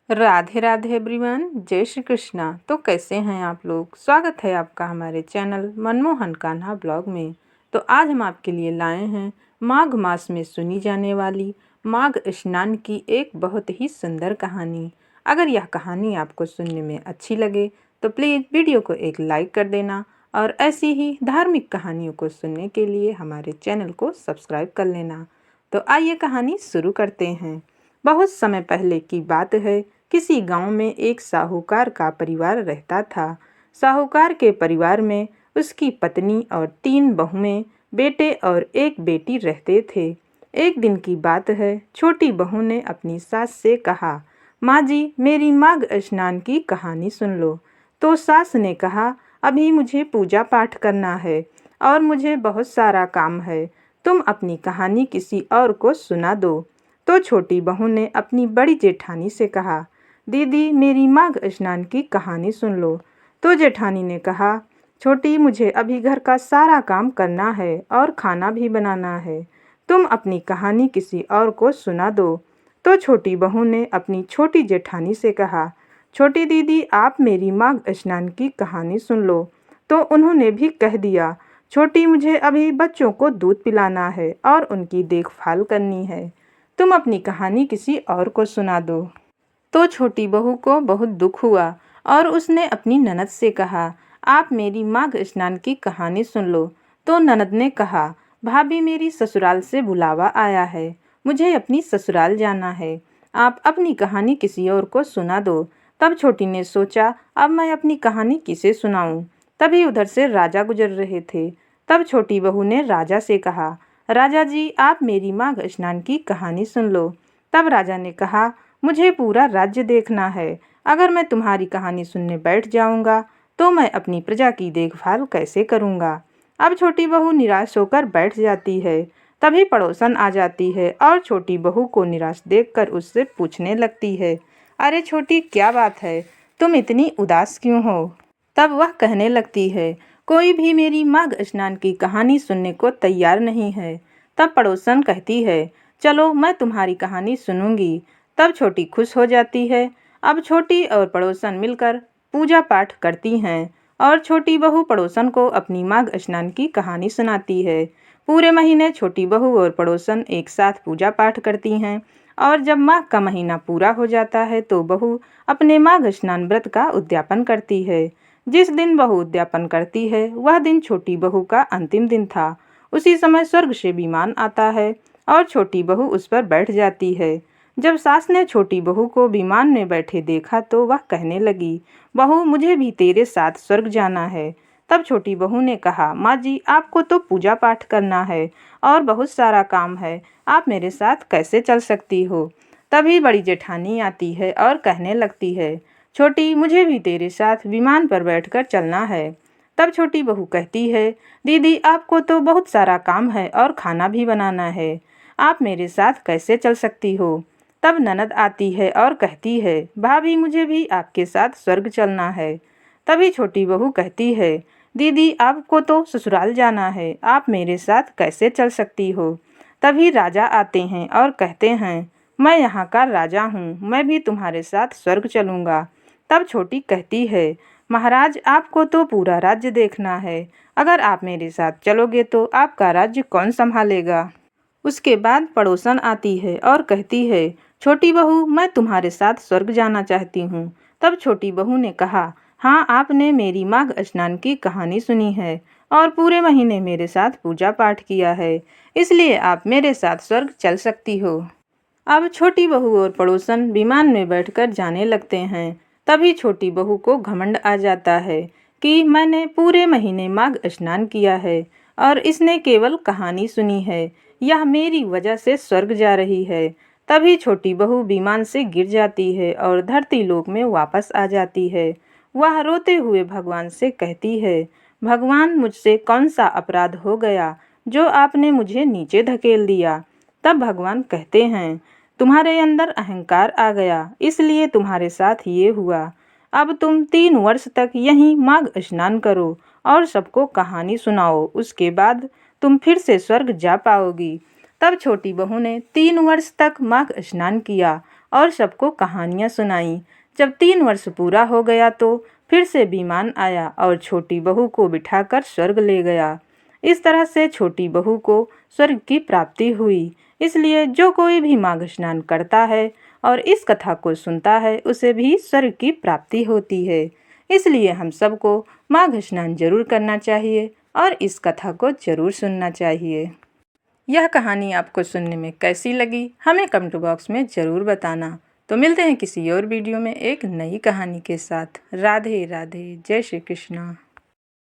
Radhe Radhe everyone, जय श्री कृष्णा। तो कैसे हैं आप लोग। स्वागत है आपका हमारे चैनल मनमोहन कान्हा ब्लॉग में। तो आज हम आपके लिए लाए हैं माघ मास में सुनी जाने वाली माघ स्नान की एक बहुत ही सुंदर कहानी। अगर यह कहानी आपको सुनने में अच्छी लगे तो प्लीज़ वीडियो को एक लाइक कर देना और ऐसी ही धार्मिक कहानियों को सुनने के लिए हमारे चैनल को सब्सक्राइब कर लेना। तो आइए कहानी शुरू करते हैं। बहुत समय पहले की बात है। किसी गांव में एक साहूकार का परिवार रहता था। साहूकार के परिवार में उसकी पत्नी और 3 बहुएं, बेटे और एक बेटी रहते थे। एक दिन की बात है। छोटी बहू ने अपनी सास से कहा, माँ जी, मेरी माघ स्नान की कहानी सुन लो। तो सास ने कहा, अभी मुझे पूजा पाठ करना है और मुझे बहुत सारा काम है। तुम अपनी कहानी किसी और को सुना दो। तो छोटी बहू ने अपनी बड़ी जेठानी से कहा, दीदी, मेरी माघ स्नान की कहानी सुन लो। तो जेठानी ने कहा, छोटी, मुझे अभी घर का सारा काम करना है और खाना भी बनाना है। तुम अपनी कहानी किसी और को सुना दो। तो छोटी बहू ने अपनी छोटी जेठानी से कहा, छोटी दीदी, आप मेरी माघ स्नान की कहानी सुन लो। तो उन्होंने भी कह दिया, छोटी, मुझे अभी बच्चों को दूध पिलाना है और उनकी देखभाल करनी है। तुम अपनी कहानी किसी और को सुना दो। तो छोटी बहू को बहुत दुख हुआ और उसने अपनी ननद से कहा, आप मेरी माघ स्नान की कहानी सुन लो। तो ननद ने कहा, भाभी, मेरी ससुराल से बुलावा आया है, मुझे अपनी ससुराल जाना है। आप अपनी कहानी किसी और को सुना दो। तब छोटी ने सोचा, अब मैं अपनी कहानी किसे सुनाऊं। तभी उधर से राजा गुजर रहे थे। तब छोटी बहू ने राजा से कहा, राजा जी, आप मेरी माघ स्नान की कहानी सुन लो। तब राजा ने कहा, मुझे पूरा राज्य देखना है। अगर मैं तुम्हारी कहानी सुनने बैठ जाऊंगा तो मैं अपनी प्रजा की देखभाल कैसे करूंगा। अब छोटी बहू निराश होकर बैठ जाती है। तभी पड़ोसन आ जाती है और छोटी बहू को निराश देखकर उससे पूछने लगती है, अरे छोटी, क्या बात है, तुम इतनी उदास क्यों हो। तब वह कहने लगती है, कोई भी मेरी माघ स्नान की कहानी सुनने को तैयार नहीं है। तब पड़ोसन कहती है, चलो मैं तुम्हारी कहानी सुनूंगी। तब छोटी खुश हो जाती है। अब छोटी और पड़ोसन मिलकर पूजा पाठ करती हैं और छोटी बहू पड़ोसन को अपनी माघ स्नान की कहानी सुनाती है। पूरे महीने छोटी बहू और पड़ोसन एक साथ पूजा पाठ करती हैं और जब माघ का महीना पूरा हो जाता है तो बहू अपने माघ स्नान व्रत का उद्यापन करती है। जिस दिन बहू उद्यापन करती है वह दिन छोटी बहू का अंतिम दिन था। उसी समय स्वर्ग से विमान आता है और छोटी बहू उस पर बैठ जाती है। जब सास ने छोटी बहू को विमान में बैठे देखा तो वह कहने लगी, बहू, मुझे भी तेरे साथ स्वर्ग जाना है। तब छोटी बहू ने कहा, माँ जी, आपको तो पूजा पाठ करना है और बहुत सारा काम है, आप मेरे साथ कैसे चल सकती हो। तभी बड़ी जेठानी आती है और कहने लगती है, छोटी, मुझे भी तेरे साथ विमान पर बैठकर चलना है। तब छोटी बहू कहती है, दीदी, आपको तो बहुत सारा काम है और खाना भी बनाना है, आप मेरे साथ कैसे चल सकती हो। तब ननद आती है और कहती है, भाभी, मुझे भी आपके साथ स्वर्ग चलना है। तभी छोटी बहू कहती है, दीदी, आपको तो ससुराल जाना है, आप मेरे साथ कैसे चल सकती हो। तभी राजा आते हैं और कहते हैं, मैं यहाँ का राजा हूँ, मैं भी तुम्हारे साथ स्वर्ग चलूँगा। तब छोटी कहती है, महाराज, आपको तो पूरा राज्य देखना है, अगर आप मेरे साथ चलोगे तो आपका राज्य कौन संभालेगा। उसके बाद पड़ोसन आती है और कहती है, छोटी बहू, मैं तुम्हारे साथ स्वर्ग जाना चाहती हूँ। तब छोटी बहू ने कहा, हाँ, आपने मेरी माघ स्नान की कहानी सुनी है और पूरे महीने मेरे साथ पूजा पाठ किया है, इसलिए आप मेरे साथ स्वर्ग चल सकती हो। अब छोटी बहू और पड़ोसन विमान में बैठकर जाने लगते हैं। तभी छोटी बहू को घमंड आ जाता है कि मैंने पूरे महीने माघ स्नान किया है और इसने केवल कहानी सुनी है, यह मेरी वजह से स्वर्ग जा रही है। तभी छोटी बहू विमान से गिर जाती है और धरती लोक में वापस आ जाती है। वह रोते हुए भगवान से कहती है, भगवान, मुझसे कौन सा अपराध हो गया जो आपने मुझे नीचे धकेल दिया। तब भगवान कहते हैं, तुम्हारे अंदर अहंकार आ गया, इसलिए तुम्हारे साथ ये हुआ। अब तुम 3 वर्ष तक यहीं माघ स्नान करो और सबको कहानी सुनाओ, उसके बाद तुम फिर से स्वर्ग जा पाओगी। तब छोटी बहू ने 3 वर्ष तक माघ स्नान किया और सबको कहानियाँ सुनाई। जब 3 वर्ष पूरा हो गया तो फिर से विमान आया और छोटी बहू को बिठाकर स्वर्ग ले गया। इस तरह से छोटी बहू को स्वर्ग की प्राप्ति हुई। इसलिए जो कोई भी माघ स्नान करता है और इस कथा को सुनता है उसे भी स्वर्ग की प्राप्ति होती है। इसलिए हम सबको माघ स्नान जरूर करना चाहिए और इस कथा को जरूर सुनना चाहिए। यह कहानी आपको सुनने में कैसी लगी हमें कमेंट बॉक्स में ज़रूर बताना। तो मिलते हैं किसी और वीडियो में एक नई कहानी के साथ। राधे राधे, जय श्री कृष्णा।